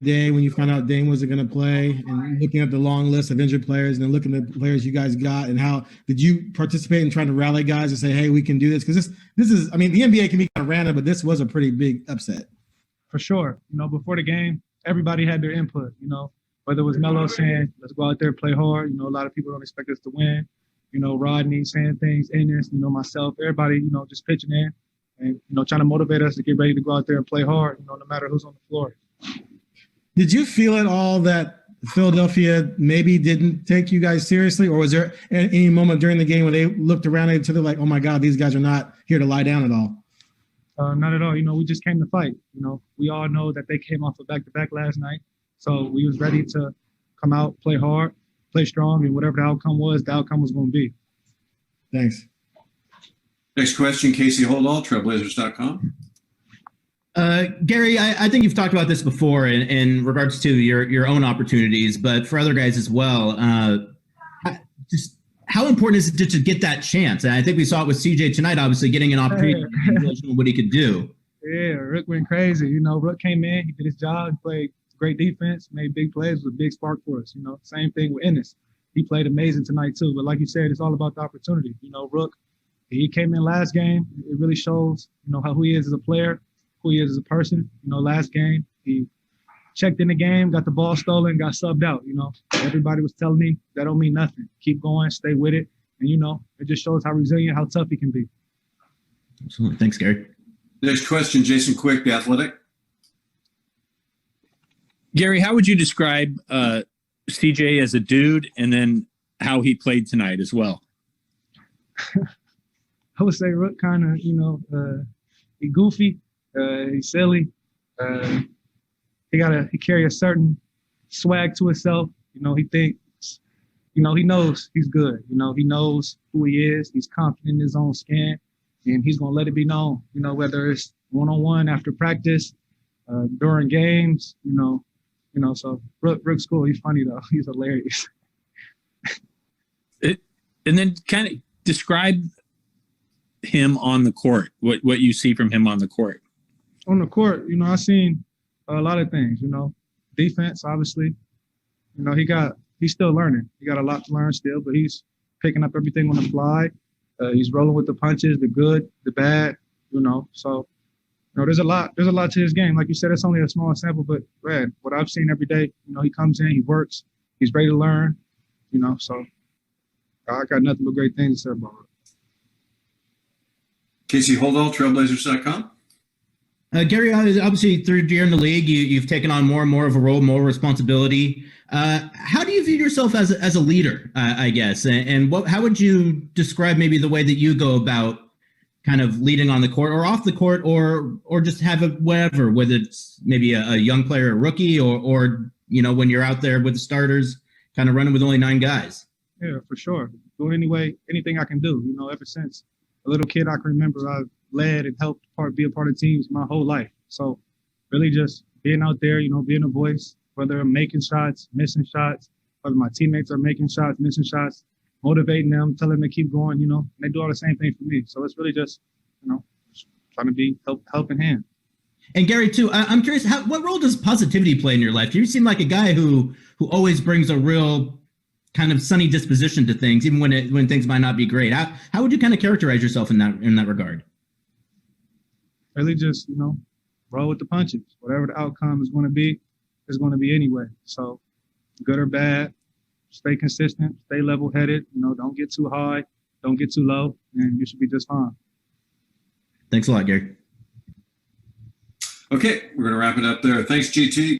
day when you found out Dame wasn't going to play, and looking at the long list of injured players, and then looking at the players you guys got, and how did you participate in trying to rally guys and say, hey, we can do this? Because this is, I mean, the NBA can be kind of random, but this was a pretty big upset. For sure. Before the game, everybody had their input, whether it was Melo saying, let's go out there, play hard. A lot of people don't expect us to win. Rodney saying things, Ennis, myself, everybody, just pitching in and, trying to motivate us to get ready to go out there and play hard, no matter who's on the floor. Did you feel at all that Philadelphia maybe didn't take you guys seriously? Or was there any moment during the game where they looked around at each other like, oh my God, these guys are not here to lie down at all? Not at all. We just came to fight. We all know that they came off a back-to-back last night. So we was ready to come out, play hard, play strong, and whatever the outcome was going to be. Thanks. Next question, Casey Holdall, Trailblazers.com. Gary, I think you've talked about this before in regards to your own opportunities, but for other guys as well. Just how important is it to get that chance? And I think we saw it with CJ tonight, obviously getting an opportunity to show what he could do. Yeah, Rook went crazy. Rook came in, he did his job, he played great defense, made big plays, was a big spark for us. Same thing with Ennis. He played amazing tonight too. But like you said, it's all about the opportunity. Rook, he came in last game. It really shows, who he is as a player, who he is as a person. Last game, he checked in the game, got the ball stolen, got subbed out. Everybody was telling me that don't mean nothing. Keep going, stay with it. And, it just shows how resilient, how tough he can be. Absolutely. Thanks, Gary. Next question, Jason Quick, The Athletic. Gary, how would you describe CJ as a dude and then how he played tonight as well? I would say Rook kind of, he goofy, he's silly. He carry a certain swag to himself. He thinks, he knows he's good. He knows who he is. He's confident in his own skin, and he's going to let it be known, whether it's one-on-one after practice, during games, so Rook's cool. He's funny, though. He's hilarious. And then kind of describe him on the court, what you see from him on the court. On the court, I've seen a lot of things, defense, obviously. He's still learning. He got a lot to learn still, but he's picking up everything on the fly. He's rolling with the punches, the good, the bad, so there's a lot to his game. Like you said, it's only a small sample, but man, what I've seen every day, he comes in, he works, he's ready to learn, so I got nothing but great things to say about it. Casey Holdall, Trailblazers.com. Gary, obviously third year in the league, you've taken on more and more of a role, more responsibility. How do you view yourself as a leader, I guess? And how would you describe maybe the way that you go about kind of leading on the court or off the court, or just have it whatever, whether it's maybe a young player, a rookie, or when you're out there with the starters, kind of running with only 9 guys? Yeah, for sure. Do anything I can do. Ever since a little kid, I can remember I've led and helped be a part of teams my whole life. So really just being out there, being a voice, whether I'm making shots, missing shots, whether my teammates are making shots, missing shots, motivating them, telling them to keep going, and they do all the same thing for me. So it's really just, trying to be helping hand. And Gary, too, I'm curious, what role does positivity play in your life? You seem like a guy who always brings a real kind of sunny disposition to things, even when things might not be great. How would you kind of characterize yourself in that regard? Really just, roll with the punches. Whatever the outcome is going to be anyway. So good or bad, stay consistent, stay level-headed, don't get too high, don't get too low, and you should be just fine. Thanks a lot, Gary. Okay, we're going to wrap it up there. Thanks, GT.